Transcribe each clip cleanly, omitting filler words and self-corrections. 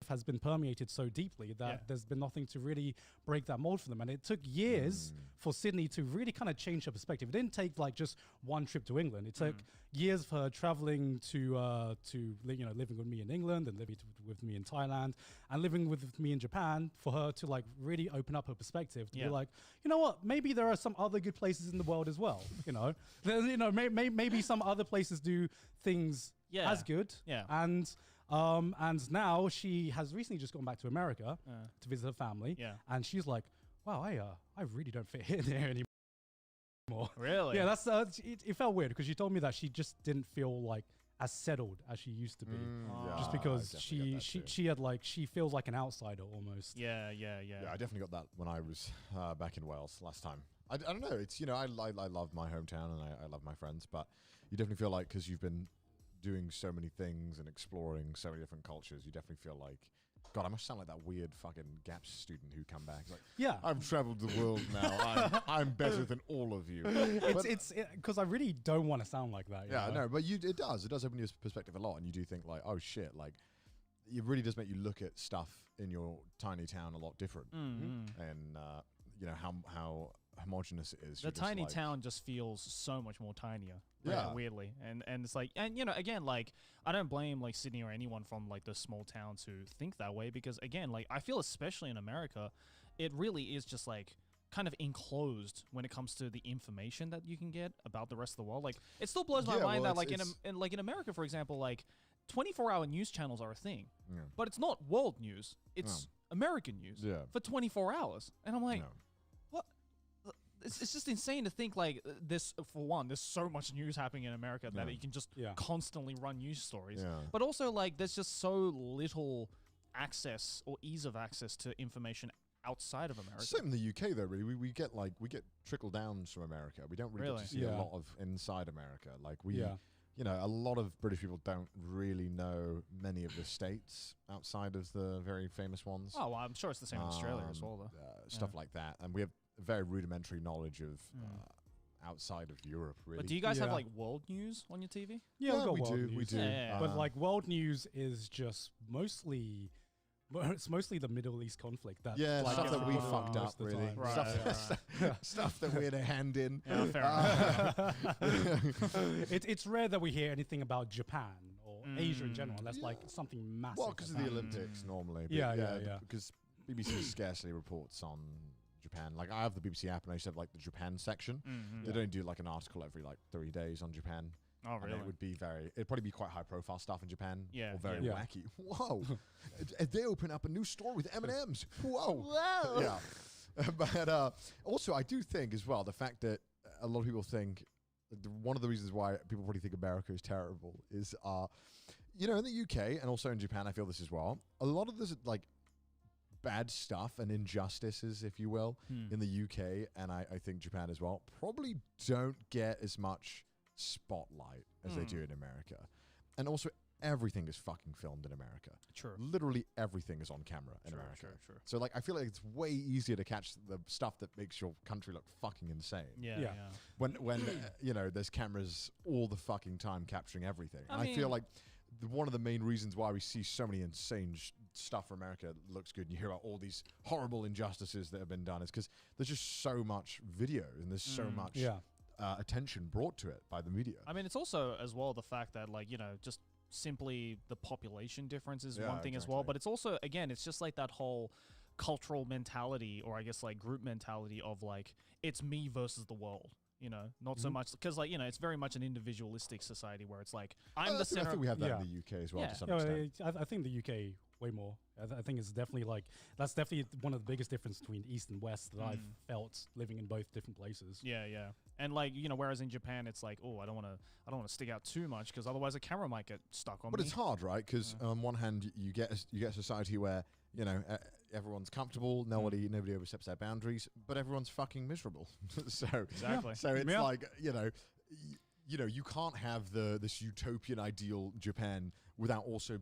has been permeated so deeply that there's been nothing to really break that mold for them. And it took years for Sydney to really kind of change her perspective. It didn't take like just one trip to England. It took years for her traveling to living with me in England and living with me in Thailand and living with me in Japan for her to like really open up her perspective to be like, you know what, maybe there are some other good places in the world as well. Maybe some other places do things as good. And now she has recently just gone back to America to visit her family. And she's like, wow, I really don't fit in there anymore. Really? Yeah, that's it felt weird because she told me that she just didn't feel like as settled as she used to be, just because she feels like an outsider almost. Yeah, I definitely got that when I was back in Wales last time. I don't know. It's I love my hometown and I love my friends, but you definitely feel like because you've been doing so many things and exploring so many different cultures, you definitely feel like, God, I must sound like that weird fucking GAPS student who come back. Like, I've traveled the world now. I'm better than all of you. It's because I really don't want to sound like that. Yeah, no, but it does open your perspective a lot, and you do think like, oh shit, like it really does make you look at stuff in your tiny town a lot different, and how homogenous it is. The tiny town just feels so much more tinier. Weirdly. And it's like, and again, like I don't blame like Sydney or anyone from like the small towns who think that way, because again, like I feel especially in America, it really is just like kind of enclosed when it comes to the information that you can get about the rest of the world. Like it still blows my mind that like in America, for example, like 24-hour news channels are a thing, but it's not world news. It's American news for 24 hours. And I'm like, what? It's just insane to think like this. For one, there's so much news happening in America that you can just constantly run news stories. But also like there's just so little access or ease of access to information outside of America. Same in the UK though, really. We get trickle downs from America. We don't really get to see a lot of inside America. Like a lot of British people don't really know many of the states outside of the very famous ones. Oh, well, I'm sure it's the same in Australia as well, though. Stuff like that. And we have very rudimentary knowledge of outside of Europe, really. But do you guys have like world news on your TV? Yeah, we do. Yeah. But like world news is just mostly the Middle East conflict. That stuff that we fucked up, really. Stuff that we had a hand in. Yeah, fair enough. It's rare that we hear anything about Japan or Asia in general, unless like something massive. Well, because of the Olympics normally. But because BBC scarcely reports on Japan. Like I have the BBC app and I used to have like the Japan section. They don't do like an article every like 3 days on Japan. Oh, really? And it'd probably be quite high profile stuff in Japan. Yeah. Or very wacky. Whoa. They open up a new store with M&Ms. Whoa. Yeah. But also I do think as well, the fact that a lot of people think one of the reasons why people probably think America is terrible is, in the UK and also in Japan, I feel this as well. A lot of this like bad stuff and injustices, if you will, in the UK and I think Japan as well, probably don't get as much spotlight as they do in America. And also everything is fucking filmed in America. True. Literally everything is on camera in America. True. So like I feel like it's way easier to catch the stuff that makes your country look fucking insane. Yeah. When there's cameras all the fucking time capturing everything. I feel like one of the main reasons why we see so many insane stuff from America that looks good and you hear about all these horrible injustices that have been done is because there's just so much video and there's so much attention brought to it by the media. I mean, it's also as well the fact that like, just simply the population difference is one thing as well. But it's also, again, it's just like that whole cultural mentality, or I guess like group mentality of like, it's me versus the world. Not so much because like, it's very much an individualistic society where it's like, I'm the center. I think we have that in the UK as well to some extent. I think the UK way more. I think it's definitely like, that's definitely one of the biggest differences between East and West that I've felt living in both different places. Yeah. And like, whereas in Japan, it's like, oh, I don't want to stick out too much because otherwise a camera might get stuck on me. But it's hard, right? Because on one hand, you get a society where, everyone's comfortable, nobody oversteps their boundaries, but everyone's fucking miserable. So it's like, you can't have this utopian ideal Japan without also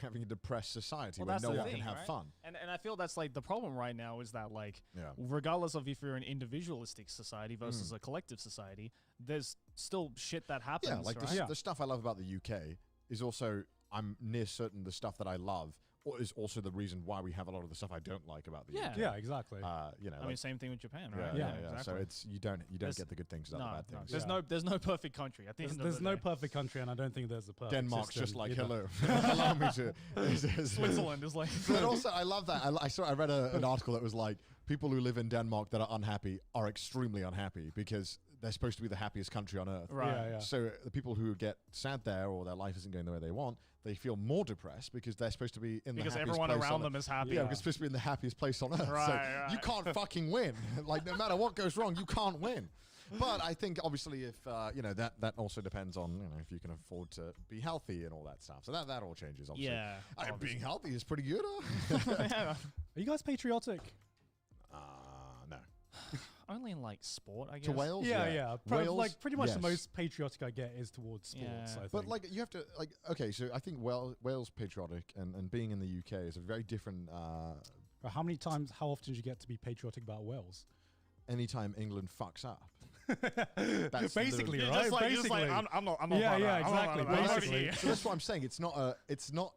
having a depressed society where no one can have fun. And I feel that's like the problem right now is that like, regardless of if you're an individualistic society versus a collective society, there's still shit that happens. Yeah, like the stuff I love about the UK is also, I'm near certain the stuff that I love is also the reason why we have a lot of the stuff I don't like about the UK. Yeah, exactly. You know, I mean, same thing with Japan, right? Yeah. Exactly. So it's you don't get the good things without the bad things. There's no perfect country. I think there's no perfect country, and I don't think there's a perfect Denmark's system just like either. hello. Allow me to. Switzerland is like. But also, I love that. I read an article that was like people who live in Denmark that are unhappy are extremely unhappy because they're supposed to be the happiest country on earth. Right. Yeah. So the people who get sad there or their life isn't going the way they want, they feel more depressed because they're supposed to be in the happiest place. Because everyone around them is happy. Yeah, because it's supposed to be in the happiest place on earth. Right, You can't fucking win. Like, no matter what goes wrong, you can't win. But I think, obviously, if, that also depends on, if you can afford to be healthy and all that stuff. So that all changes, obviously. Yeah. Being healthy is pretty good, Are you guys patriotic? No. Only in like sport, I guess. To Wales? Yeah. Wales? Like pretty much Yes. the most patriotic I get is towards sports. Yeah. I think. But like you have to okay, so I think Wales patriotic and being in the UK is a very different. How often do you get to be patriotic about Wales? Anytime England fucks up, that's Basically, literally- right? Basically. I'm not. Yeah, exactly. Basically. So that's what I'm saying. It's not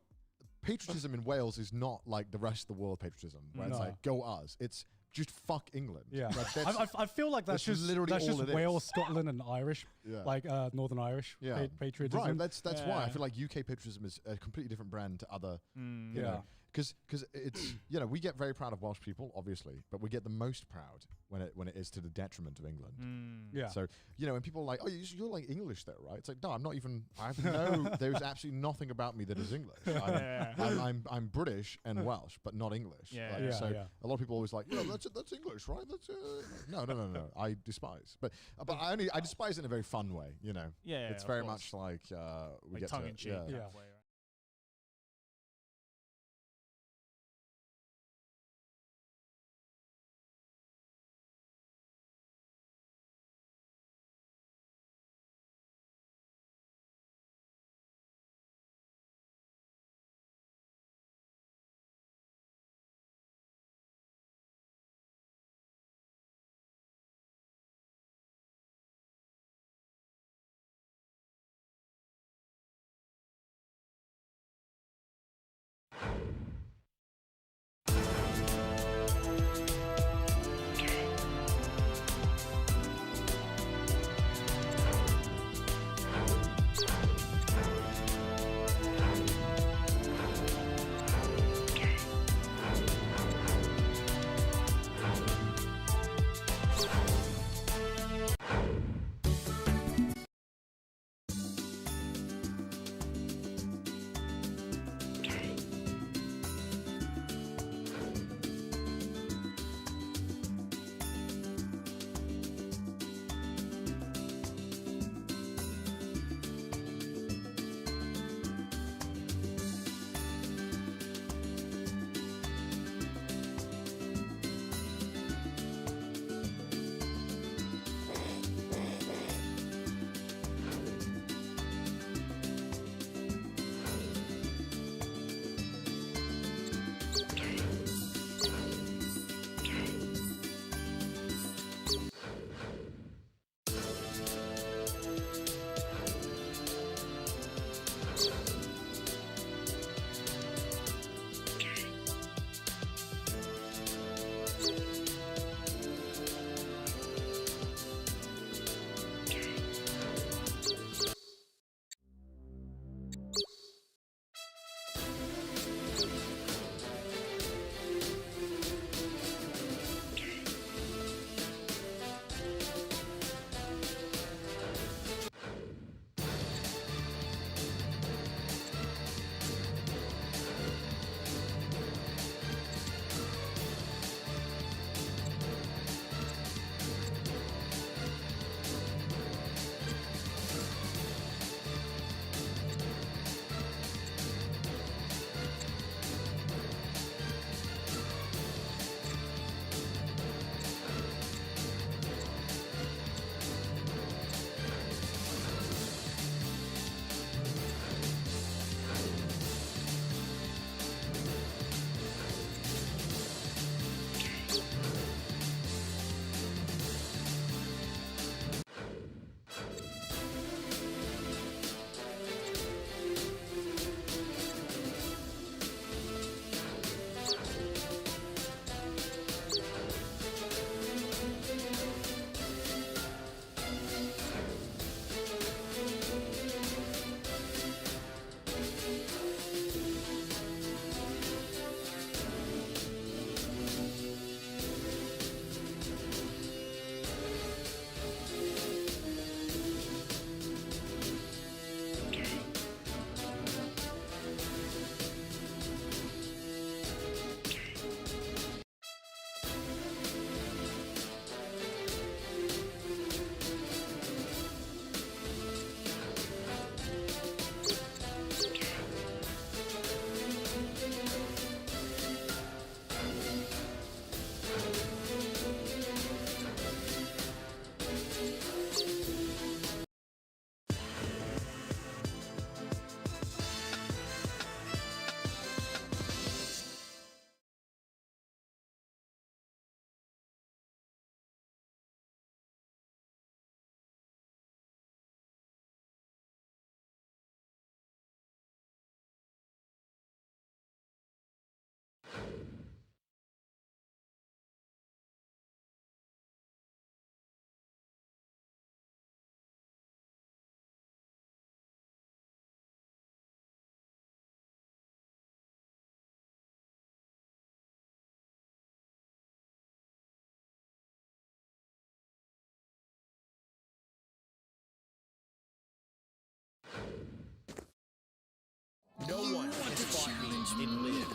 patriotism in Wales is not like the rest of the world patriotism where it's No. like go us. It's just fuck England. Yeah, Like, that's- I feel like that's that's just literally that's all just it is. Wales, Scotland, and Irish, Yeah. like Northern Irish patriotism. Right, that's why I Yeah. feel like UK patriotism is a completely different brand to other, you Yeah. know, because it's we get very proud of Welsh people, obviously, but we get the most proud when it is to the detriment of England. Yeah. So when people are like, oh, you're like English there, right? It's like, no, I'm not even. There's absolutely nothing about me that is English. I'm British and Welsh, but not English. Yeah. Like, so Yeah. a lot of people always like, that's English, right? That's no. I despise, but I despise it in a very fun way. Yeah, It's of very course. much like we Like get tongue to in cheek. yeah. kind Yeah. of way, right? No one has fought me and lived.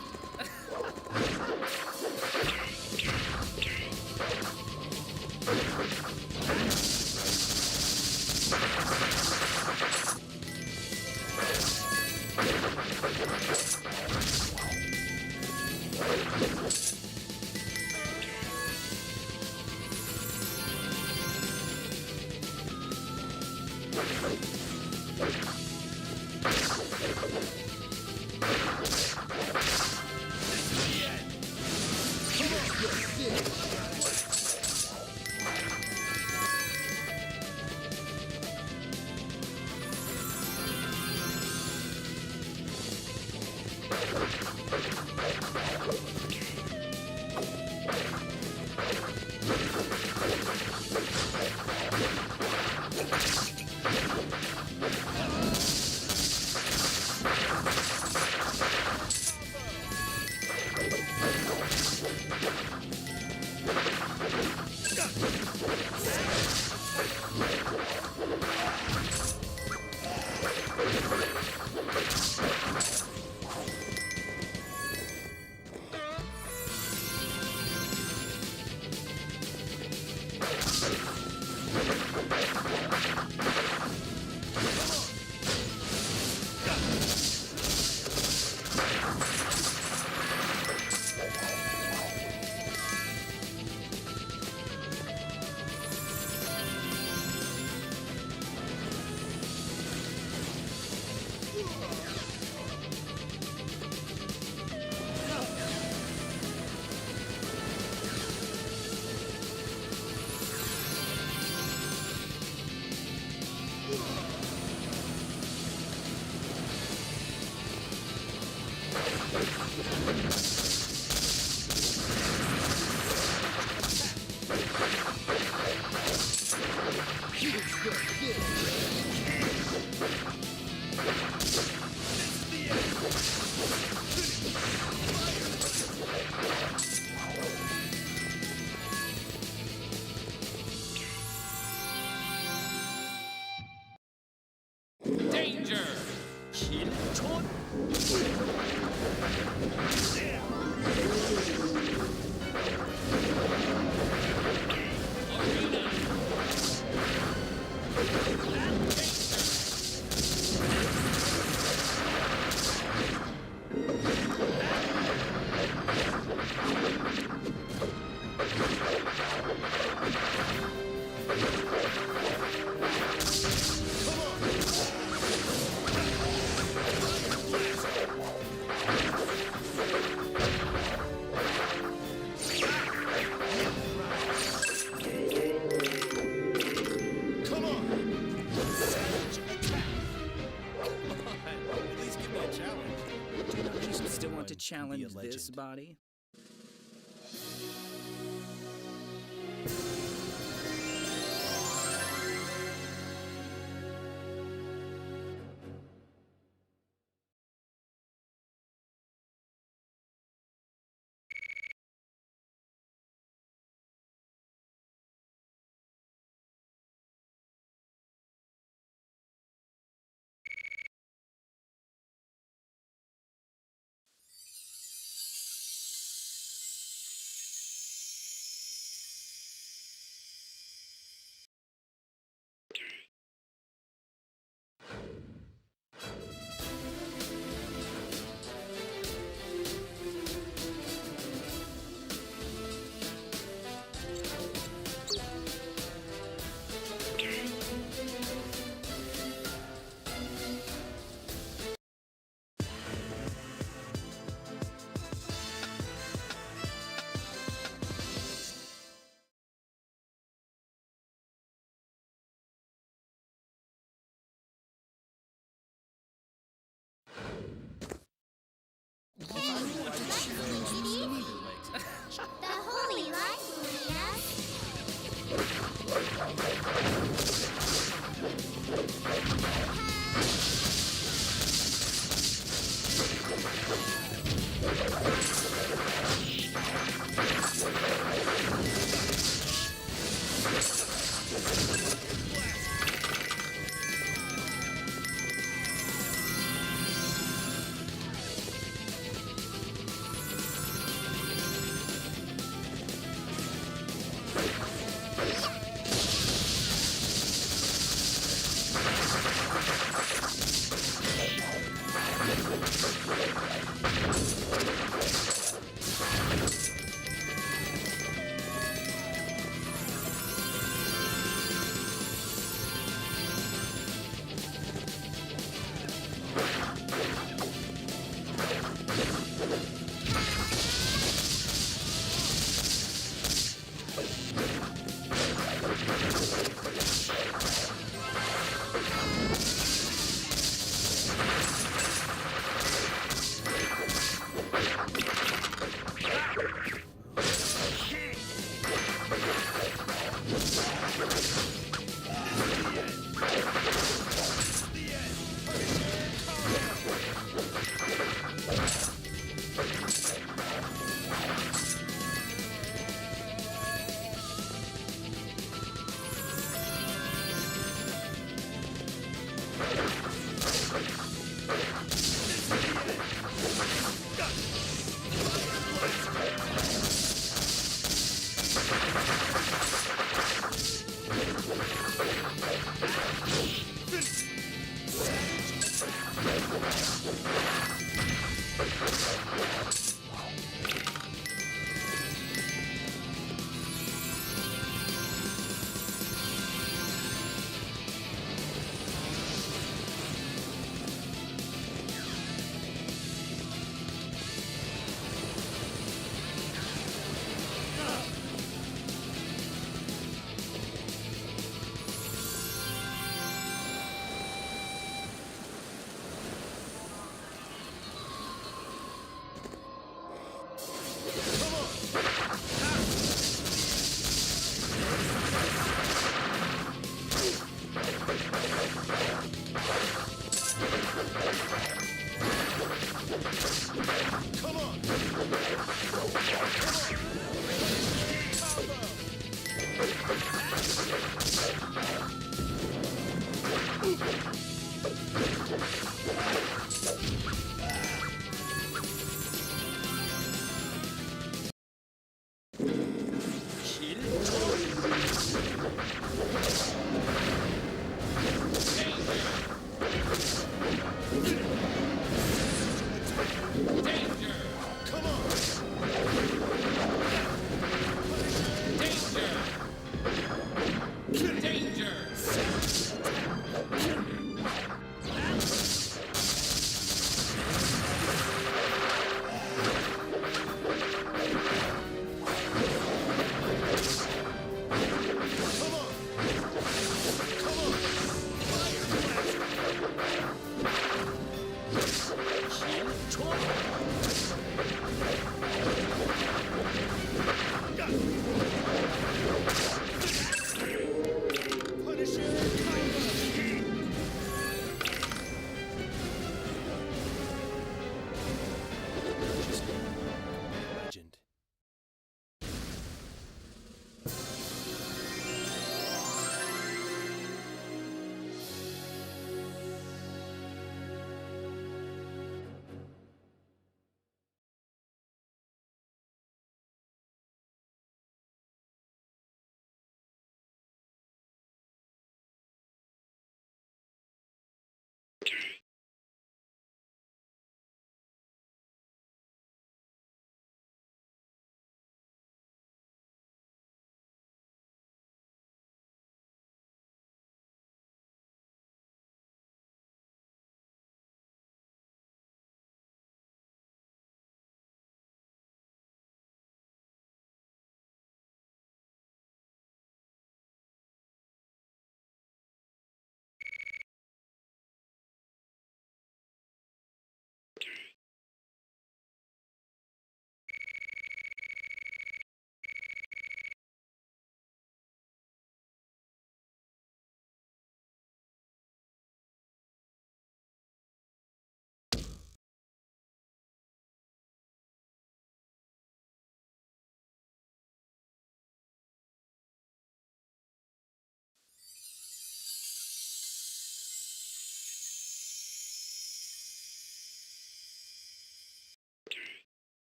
Danger! Sieghart! Still want to challenge this body?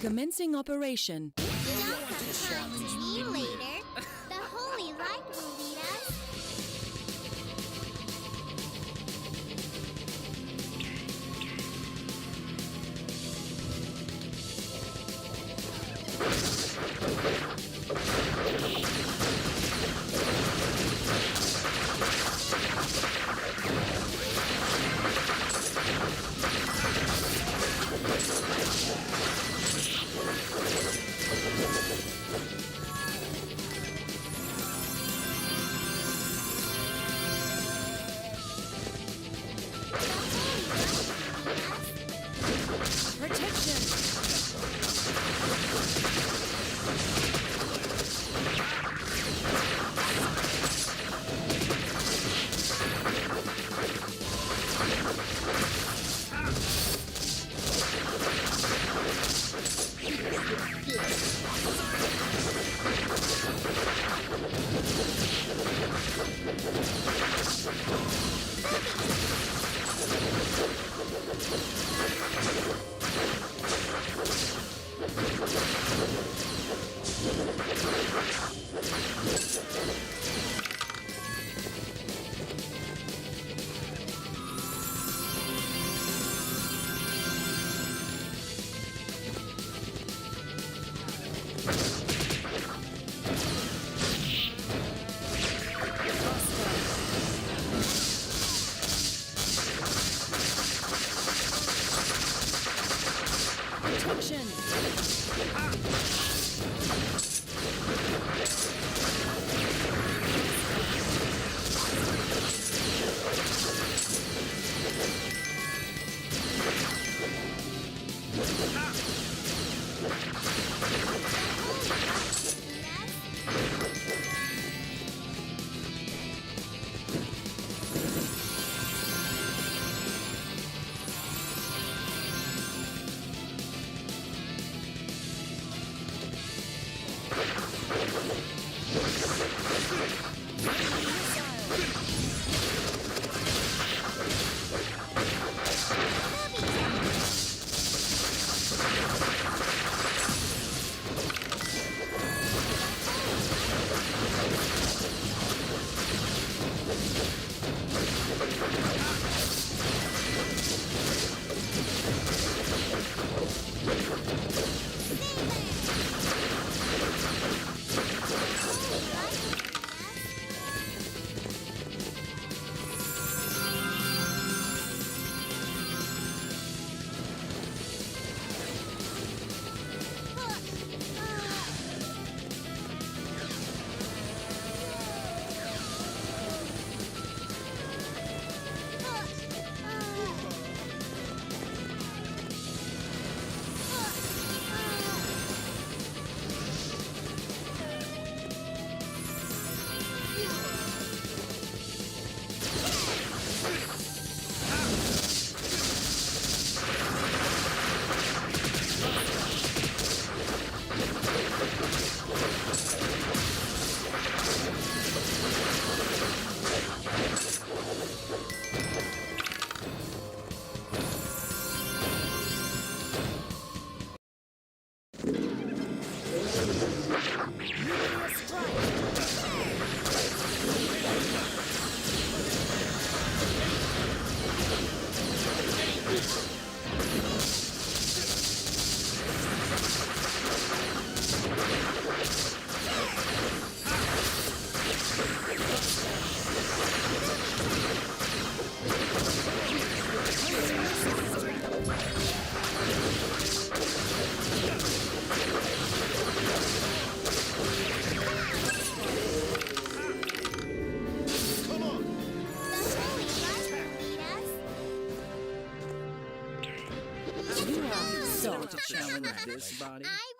Commencing operation. Don't come to me later. The holy light will lead us. Still want to challenge this body? I